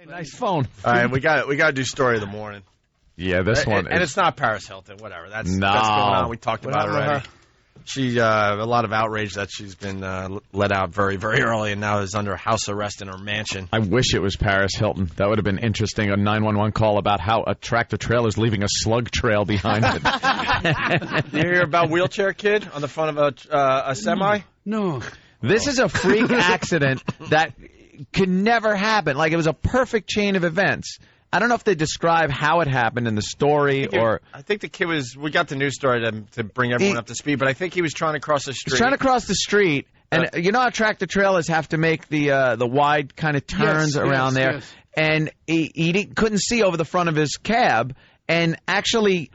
Hey, nice phone. All right, we got to do story of the morning. Yeah, this one. And it's not Paris Hilton. Whatever. That's going No. on. We talked about it already. her? She a lot of outrage that she's been let out very, very early and now is under house arrest in her mansion. I wish it was Paris Hilton. That would have been interesting. A 911 call about how a tractor trailer is leaving a slug trail behind it. You hear about wheelchair kid on the front of a semi? No. This is a freak accident that could never happen. Like, it was a perfect chain of events. I don't know if they describe how it happened in the story I think the kid was. We got the news story to bring everyone up to speed, but I think he was trying to cross the street. He's trying to cross the street, and you know how tractor trailers have to make the wide kind of turns around there, yes. and he couldn't see over the front of his cab, and actually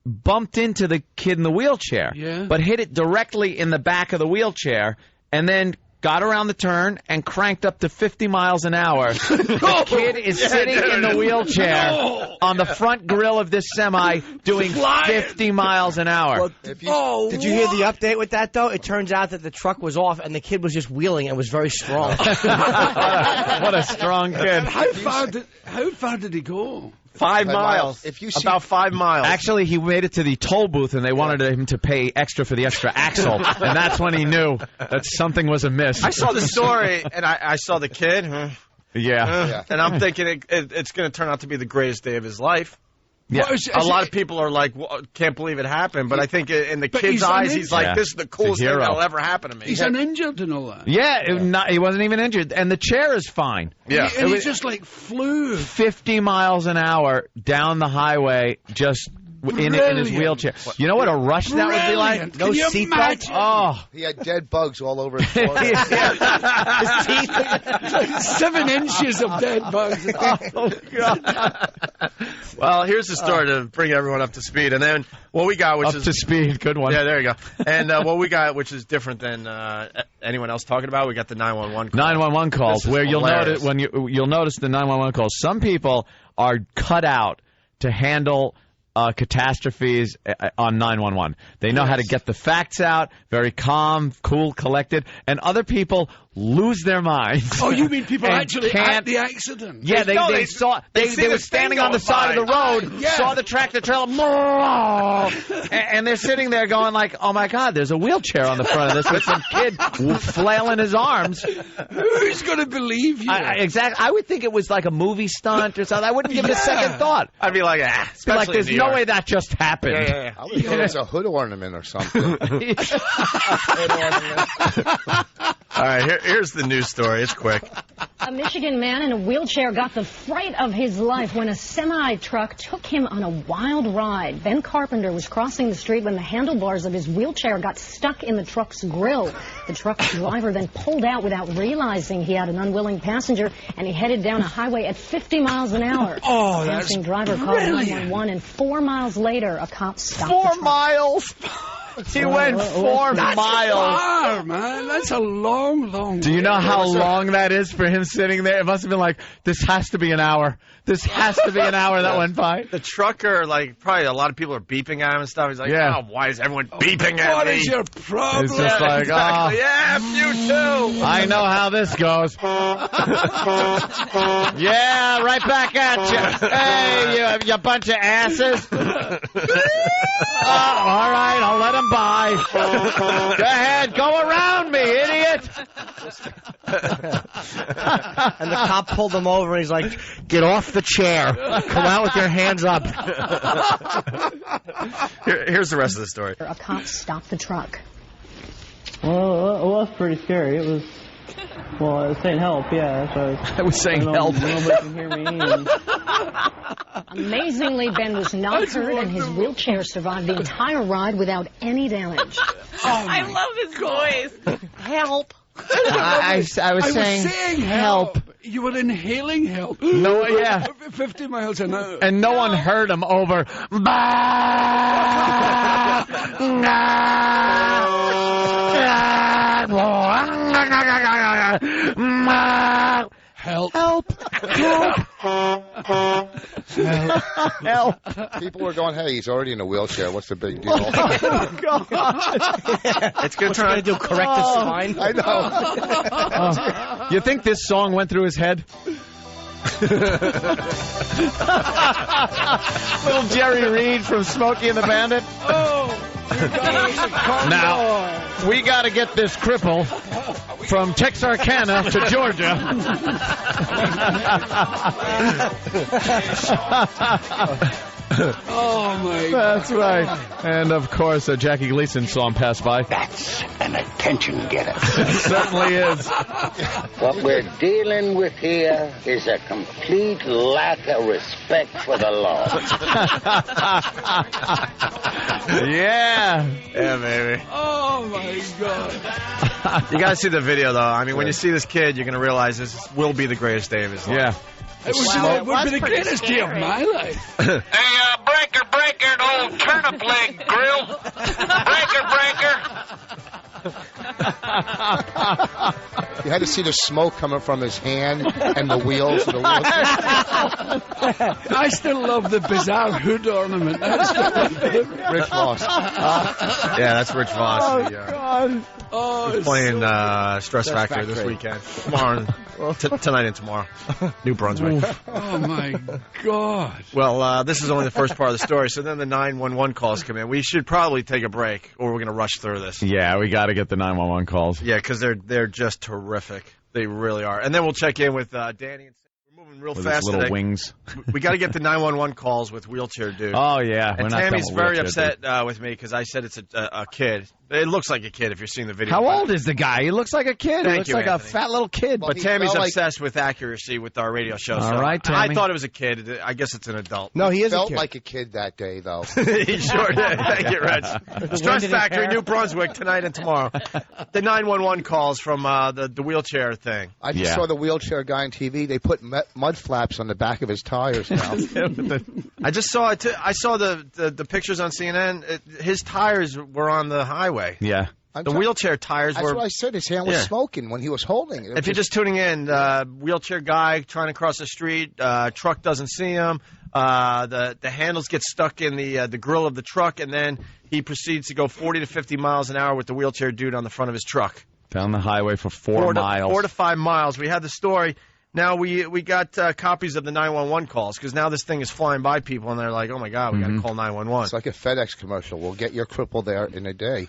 bumped into the kid in the wheelchair, but hit it directly in the back of the wheelchair, and then got around the turn and cranked up to 50 miles an hour. The kid is sitting in the wheelchair on the front grill of this semi doing 50 miles an hour. Well, did you hear the update with that, though? It turns out that the truck was off and the kid was just wheeling and was very strong. What a strong kid. How far did he go? 5 miles. If you see about 5 miles. Actually, he made it to the toll booth, and they wanted him to pay extra for the extra axle. And that's when he knew that something was amiss. I saw the story, and I saw the kid. Yeah. And I'm thinking it's going to turn out to be the greatest day of his life. Yeah. A lot of people are like, well, can't believe it happened. But I think in the kid's eyes, he's like, this is the coolest thing that'll ever happen to me. He's uninjured and all that. Yeah, he wasn't even injured. And the chair is fine. Yeah. And he just like flew 50 miles an hour down the highway, just in his wheelchair. You know what a rush that would be like? No seatbelt. Oh. he had dead bugs all over his floor. His teeth. 7 inches of dead bugs. Oh, God. Well, here's the story to bring everyone up to speed. And then what we got, which Up to speed. Good one. Yeah, there you go. And what we got, which is different than anyone else talking about, we got the 911 call. 911 calls, where you'll hilarious. notice you'll notice the 911 calls. Some people are cut out to handle catastrophes on 911. They know how to get the facts out, very calm, cool, collected, and other people lose their minds. Oh, you mean people actually can't at the accident? Yeah, they were standing on the side of the road, saw the tractor trailer, and they're sitting there going like, oh my God, there's a wheelchair on the front of this with some kid flailing his arms. Who's going to believe you? Exactly. I would think it was like a movie stunt or something. I wouldn't give it a second thought. I'd be like, Be like, there's no way that just happened. Yeah. I would think it's a hood ornament or something. All right, here's the news story. It's quick. A Michigan man in a wheelchair got the fright of his life when a semi-truck took him on a wild ride. Ben Carpenter was crossing the street when the handlebars of his wheelchair got stuck in the truck's grill. The truck's driver then pulled out without realizing he had an unwilling passenger, and he headed down a highway at 50 miles an hour. Oh, the that's passing driver called 911, and 4 miles later, a cop stopped 4 the truck. miles. He went 4 miles. Far, man. That's a long Do you know how long that is for him sitting there? It must have been like, this has to be an hour. This has to be an hour that went by. The trucker, like, probably a lot of people are beeping at him and stuff. He's like, oh, why is everyone beeping at me? What is your problem? It's just like, exactly. Yeah, you too. I know how this goes. Yeah, right back at you. Hey, you bunch of asses. All right, I'll let him by. Go ahead, go around me, idiot. And the cop pulled him over and he's like, get off the chair. Come out with your hands up. Here's the rest of the story. A cop stopped the truck. Well, it was pretty scary. It was, well, I was saying help, yeah. So I was saying help. Nobody can hear me. And... Amazingly, Ben was not hurt, and his wheelchair survived the entire ride without any damage. I love his voice. Help. I was saying help. You were inhaling help. No, yeah. 50 miles an hour. And no one heard him over. Help. Help. Help. Help. People were going, hey, he's already in a wheelchair. What's the big deal? Oh, God. It's going to do correct the spine. I know. You think this song went through his head? Little Jerry Reed from Smokey and the Bandit. Now, we got to get this cripple from Texarkana to Georgia. Oh, my God. That's right. And, of course, a Jackie Gleason song passed by. That's an attention getter. It certainly is. What we're dealing with here is a complete lack of respect for the law. Yeah. Yeah, baby. Oh, my God. You got to see the video, though. I mean, when you see this kid, you're going to realize this will be the greatest day of his life. Yeah. It would be the greatest day of my life. Hey, breaker, old turnip leg grill. Breaker. You had to see the smoke coming from his hand and the wheels of the wheelchair. I still love the bizarre hood ornament. Rich Voss. Yeah, that's Rich Voss. Oh, God. Oh, He's playing Stress Factory this weekend. Tomorrow, tonight and tomorrow. New Brunswick. Oh, my God. Well, this is only the first part of the story, so then the 911 calls come in. We should probably take a break, or we're going to rush through this. Yeah, we got to get the 911 calls. Yeah, because they're just terrific. They really are. And then we'll check in with Danny and we're moving real With fast his little today. wings. We got to get the 911 calls with Wheelchair Dude. Oh, yeah. And Tammy's very upset with me because I said it's a kid. It looks like a kid if you're seeing the video. How old is the guy? He looks like a kid. Thank He looks you, like Anthony. a fat little kid. But Tammy's obsessed with accuracy with our radio show. All so right, Tammy. I thought it was a kid. I guess it's an adult. No, he is Felt a kid. like a kid that day, though. He sure did. Thank you, Rich. Stress Factory, New Brunswick, tonight and tomorrow. The 911 calls from the wheelchair thing. I just saw the wheelchair guy on TV. They put mud flaps on the back of his tires now. I just saw it. I saw the pictures on CNN. His tires were on the highway. Yeah. The wheelchair tires That's were. what I said. His hand was smoking when he was holding it. If you're just tuning in, wheelchair guy trying to cross the street, truck doesn't see him. The handles get stuck in the grill of the truck, and then he proceeds to go 40 to 50 miles an hour with the wheelchair dude on the front of his truck. Down the highway for 4 miles. 4 to 5 miles. We had the story. Now we got copies of the 911 calls because now this thing is flying by people, and they're like, oh, my God, we got to call 911. It's like a FedEx commercial. We'll get your cripple there in a day.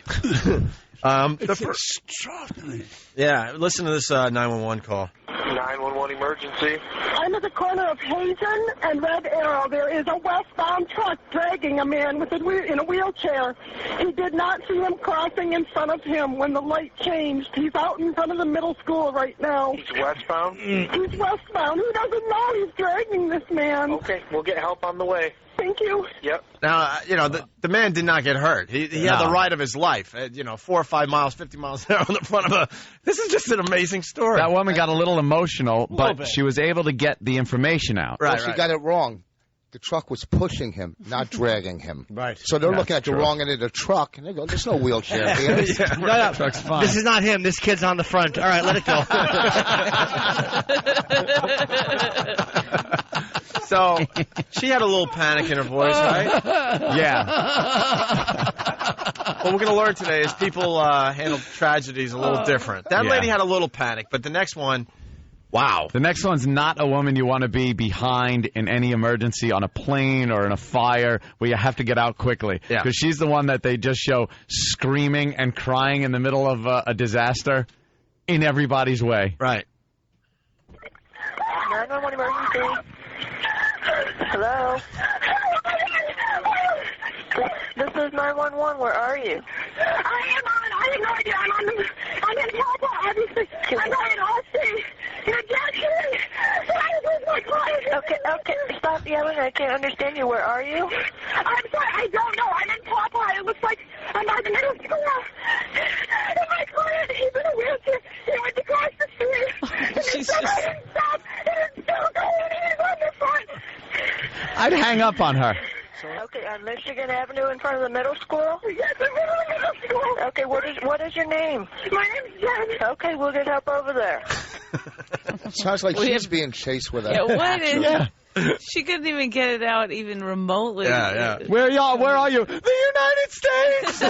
It's extraordinary. Yeah, listen to this 911 call. 911 emergency. I'm at the corner of Hazen and Red Arrow. There is a westbound truck dragging a man in a wheelchair. He did not see him crossing in front of him when the light changed. He's out in front of the middle school right now. He's westbound? He's westbound. Who doesn't know he's dragging this man? Okay, we'll get help on the way. Thank you. Yep. Now, the man did not get hurt. He had the ride of his life. 4 or 5 miles, 50 miles an hour on the front of a... This is just an amazing story. That woman got a little emotional, but she was able to get the information out. Right, she got it wrong. The truck was pushing him, not dragging him. Right. So they're looking at the wrong end of the truck, and they go, there's no wheelchair here. No. Truck's fine. This is not him. This kid's on the front. All right, let it go. So she had a little panic in her voice, right? Yeah. What we're going to learn today is people handle tragedies a little different. That lady had a little panic, but the next one, wow. The next one's not a woman you want to be behind in any emergency on a plane or in a fire where you have to get out quickly. Yeah. Because she's the one that they just show screaming and crying in the middle of a disaster in everybody's way. Right. 911 emergency. Hello? This is 911. Where are you? I have no idea. I'm in Papa, obviously. I'm not in Austin. You're Jackson. Where's my client? Okay. Stop yelling. I can't understand you. Where are you? I'm sorry. I don't know. I'm in Papa. It looks like I'm at the middle school. And my client, he's in a wheelchair. He went to cross the street. And he said I didn't stop. And it's still going. He's on the front. I'd hang up on her. Okay, on Michigan Avenue in front of the middle school? Yes, in front of the middle school. Okay, what is your name? My name's Jen. Okay, we'll get help over there. Sounds like she's being chased with a... Yeah, what is... She couldn't even get it out even remotely. Yeah. Where are you? The United States!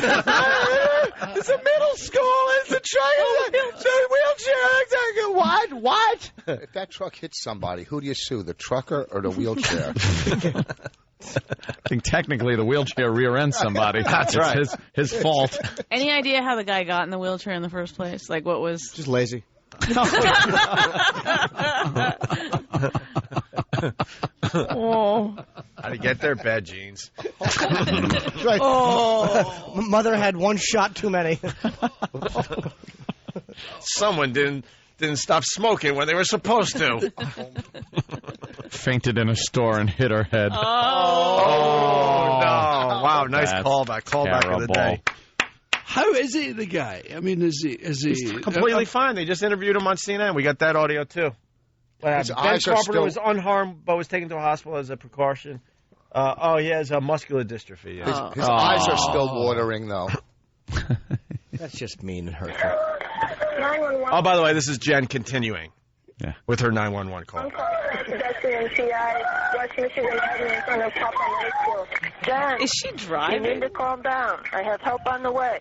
It's a middle school. It's a truck. It's a wheelchair. What? If that truck hits somebody, who do you sue, the trucker or the wheelchair? I think technically the wheelchair rear-ends somebody. That's right. It's his fault. Any idea how the guy got in the wheelchair in the first place? Like, what was... Just lazy. Oh. How'd he get there? Bad genes. Right. Oh. Mother had one shot too many. Someone didn't stop smoking when they were supposed to. Fainted in a store and hit her head. Oh no. Wow, nice callback. Callback of the day. How is he, the guy? I mean, is he completely fine. They just interviewed him on CNN. We got that audio too. Ben Carpenter was unharmed but was taken to a hospital as a precaution. He has a muscular dystrophy. Yeah. His eyes are still watering, though. That's just mean and hurtful. 911. Oh, by the way, this is Jen continuing. Yeah. With her 911 call. I'm calling a pedestrian TI, West Michigan Avenue in front of Papa High School. Jen, is she driving? You need to calm down. I have help on the way.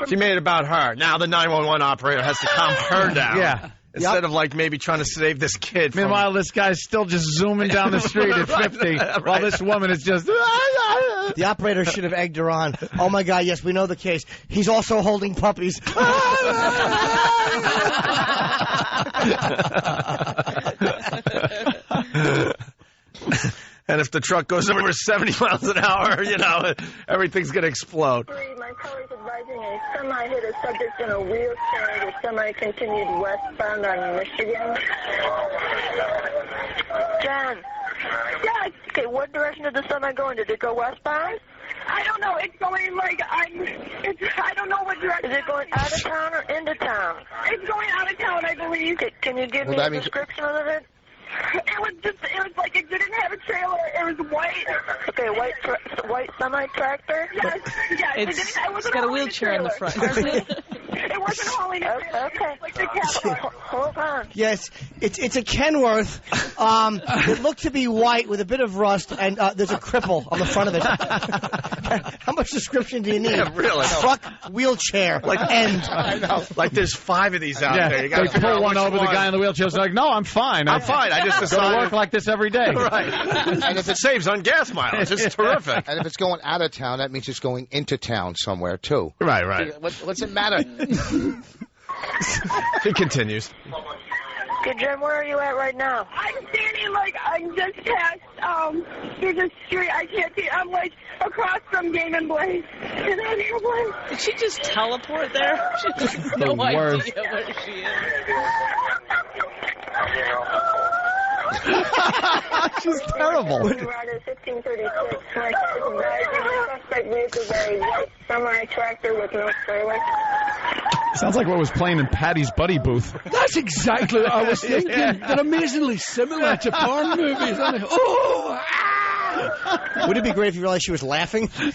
She made it about her. Now the 911 operator has to calm her down. Yeah. Instead of, like, maybe trying to save this kid. Meanwhile, this guy's still just zooming down the street at 50, while this woman is just... The operator should have egged her on. Oh, my God, yes, we know the case. He's also holding puppies. And if the truck goes over 70 miles an hour, everyth's going to explode. My colleagues advising a semi hit a subject in a wheelchair. The semi continued westbound on Michigan. Jen. Yes. Okay, what direction did the semi go in? Did it go westbound? I don't know. It's going I don't know what direction. Is it going out of town or into town? It's going out of town, I believe. Okay, can you give me a description of it? It was like it didn't have a trailer. It was white. Okay, white semi-tractor? Yes. It's got a wheelchair in the front. It wasn't hauling it. Okay. Like the Capitol. Hold on. Yes, it's a Kenworth. It looked to be white with a bit of rust, and there's a cripple on the front of it. How much description do you need? Yeah, really. Truck, wheelchair, end. I know. Like there's 5 of these out there. You they pull one over, the guy in the wheelchair's like, no, I'm fine. I'm fine. I just decided to work like this every day. Right. And if it saves on gas mileage, it's terrific. And if it's going out of town, that means it's going into town somewhere, too. Right. What's it matter? He continues. Okay, Jen, where are you at right now? I'm standing, I'm just past, there's a street, I can't see, I'm, across from Game and Blaze. Did she just teleport there? She has no idea where she is. She's terrible. Semi-tractor with no trailer. Sounds like what was playing in Patty's Buddy booth. That's exactly what I was thinking. They're amazingly similar to porn movies, aren't they? Oh! Would it be great if you realized she was laughing? You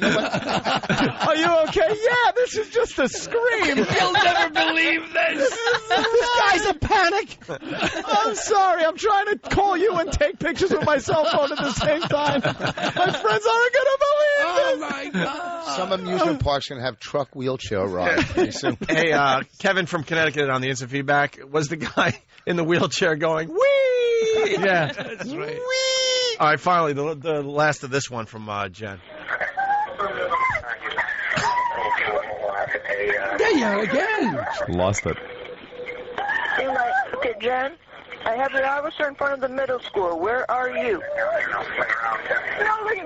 know what? Are you okay? Yeah, this is just a scream. You'll never believe this. This guy's a panic. I'm sorry. I'm trying to call you and take pictures with my cell phone at the same time. My friends aren't going to believe this. Oh, my God. Some amusement parks can have truck wheelchair rides. Hey, Kevin from Connecticut on the instant feedback. Was the guy in the wheelchair going, wee? Yeah. That's right. Wee! All right, finally, the last of this one from Jen. There you are again. Lost it. Okay, Jen, I have the officer in front of the middle school. Where are you? No,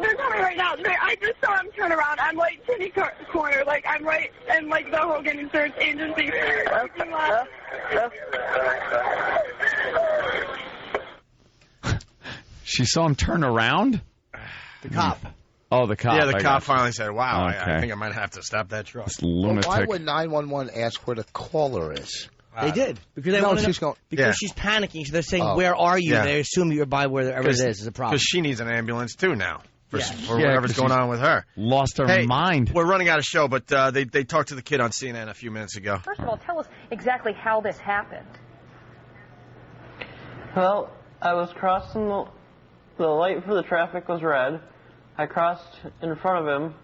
they're coming right now. I just saw him turn around. I'm kitty corner. I'm right in the Hogan Insurance Agency. She saw him turn around? The cop. Oh, the cop. Yeah, the cop finally said, wow, Okay. I think I might have to stop that truck. This lunatic. Why would 911 ask where the caller is? They did. Because they want to know. Because she's panicking. So they're saying, where are you? Yeah. They assume you're by wherever it is a problem. Because she needs an ambulance, too, now. for whatever's going on with her. Lost her mind. We're running out of show, but they talked to the kid on CNN a few minutes ago. First of all, tell us exactly how this happened. Well, I was crossing the light for the traffic was red. I crossed in front of him.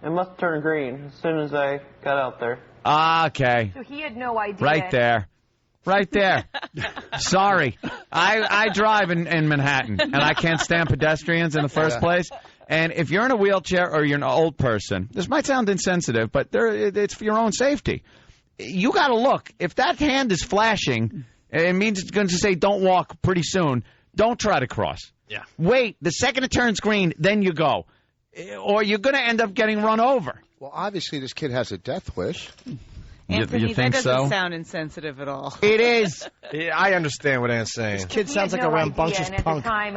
It must have turned green as soon as I got out there. Okay. So he had no idea. Right there. Right there. Sorry. I drive in Manhattan, and I can't stand pedestrians in the first place. And if you're in a wheelchair or you're an old person, this might sound insensitive, but it's for your own safety. You got to look. If that hand is flashing, it means it's going to say don't walk pretty soon. Don't try to cross. Yeah. Wait. The second it turns green, then you go. Or you're going to end up getting run over. Well, obviously, this kid has a death wish. Anthony, you think that doesn't so? sound insensitive at all. It is. Yeah, I understand what Anne's saying. This kid sounds like a rambunctious and punk. At the time,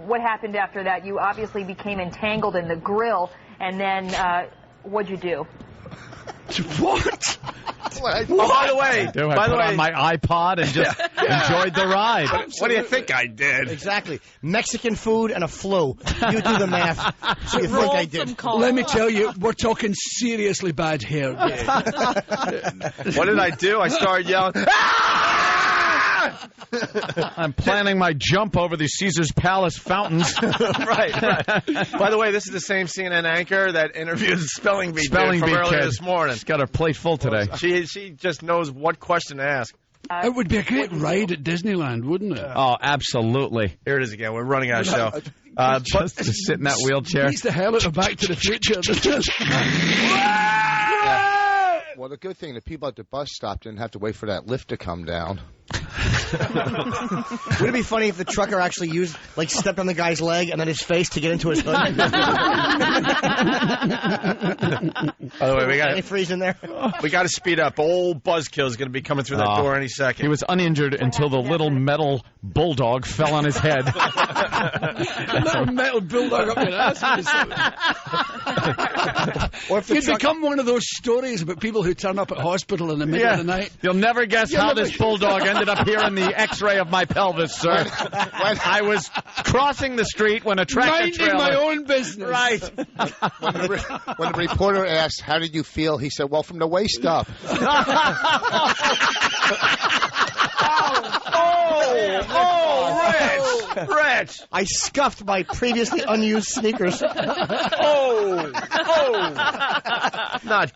what happened after that? You obviously became entangled in the grill, and then what'd you do? What? Oh, by the way, I put on my iPod and just enjoyed the ride. What do you think I did? Exactly. Mexican food and a flu. You do the math. What do you think I did? Let me tell you, we're talking seriously bad hair. What did I do? I started yelling, I'm planning my jump over the Caesar's Palace fountains. right. By the way, this is the same CNN anchor that interviewed the Spelling Bee Spelling dude from Bee earlier kid. this morning. She's got her plate full today. She just knows what question to ask. It would be a great ride at Disneyland, wouldn't it? Oh, absolutely. Here it is again. We're running out of show. Just to sit in that wheelchair. He's the hell out of Back to the Future. Well, the good thing, the people at the bus stop didn't have to wait for that lift to come down. Would it be funny if the trucker actually stepped on the guy's leg and then his face to get into his hood? By the way, Any freeze in there? we got to speed up. Old Buzzkill is going to be coming through that door any second. He was uninjured until the little metal bulldog fell on his head. Little metal bulldog up your ass. Or if You'd become one of those stories about people who turn up at hospital in the middle of the night. You'll never guess how this bulldog ended up here in the X-ray of my pelvis, sir. When I was crossing the street when a tractor trailer... Minding my own business. Right. When the reporter asked, how did you feel? He said, well, from the waist up. Rich! I scuffed my previously unused sneakers. Not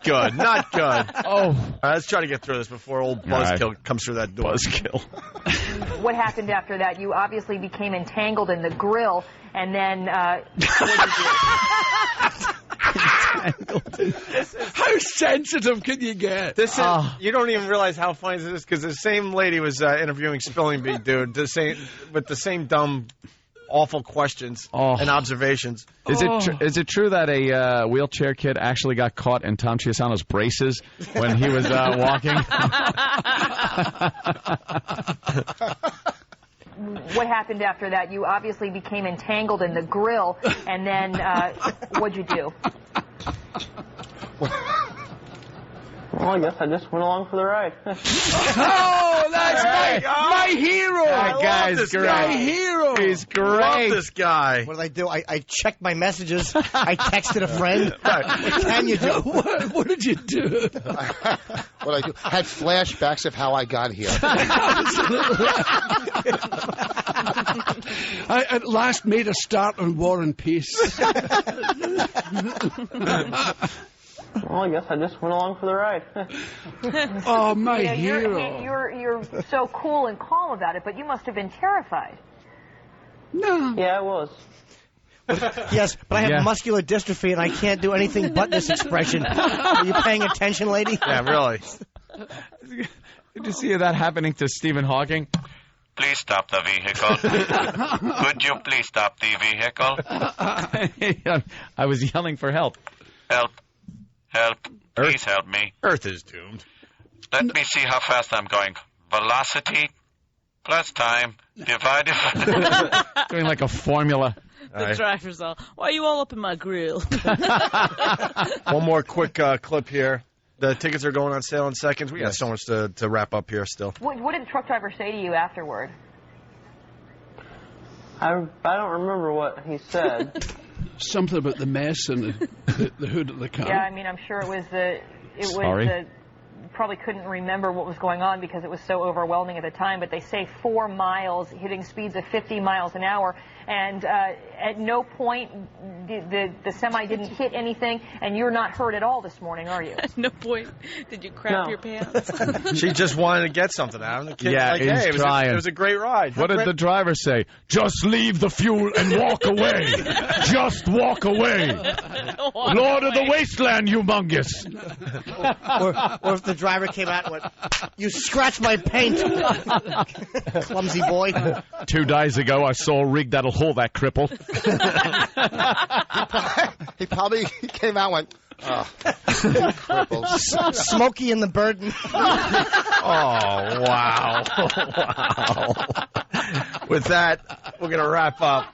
good. Let's try to get through this before old Buzzkill comes through that door. Buzzkill. What happened after that? You obviously became entangled in the grill, and then what'd you do? How sensitive can you get? This is, you don't even realize how funny this is because the same lady was interviewing Spelling Bee dude with the same dumb, awful questions and observations. Is it true that a wheelchair kid actually got caught in Tom Chiusano's braces when he was walking? What happened after that? You obviously became entangled in the grill, and then what'd you do? Well, I guess I just went along for the ride. Oh, that's my hero! That guy's great. My hero! He's great. Love this guy. What did I do? I checked my messages. I texted a friend. What can you do? What did you do? What I do? Had flashbacks of how I got here. I at last made a start on War and Peace. Well, I guess I just went along for the ride. Oh, my hero. You're so cool and calm about it, but you must have been terrified. No. Yeah, I was. Yes, but I have muscular dystrophy and I can't do anything but this expression. Are you paying attention, lady? Yeah, really. Did you see that happening to Stephen Hawking? Please stop the vehicle. Could you please stop the vehicle? I was yelling for help. Help. Please help me. Earth is doomed. Let me see how fast I'm going. Velocity plus time divided by... Doing like a formula. The driver's all, why are you all up in my grill? One more quick clip here. The tickets are going on sale in seconds. We got so much to wrap up here still. What did the truck driver say to you afterward? I don't remember what he said. Something about the mess and the hood of the car. Yeah, I mean, I'm sure it was probably couldn't remember what was going on because it was so overwhelming at the time, but they say 4 miles, hitting speeds of 50 miles an hour, and at no point the semi didn't hit anything, and you're not hurt at all this morning, are you? At no point did you crap your pants. She just wanted to get something out of him. The kid's like, he's hey, trying. It was a great ride. What did the driver say? Just leave the fuel and walk away. Just walk away. Lord of the Wasteland, humongous. Or if the driver came out and went, you scratched my paint. Clumsy boy. 2 days ago, I saw a rig that'll hold that cripple. He probably came out and went, oh, cripples. Smokey and the Burden. Oh, wow. Wow. With that, we're going to wrap up.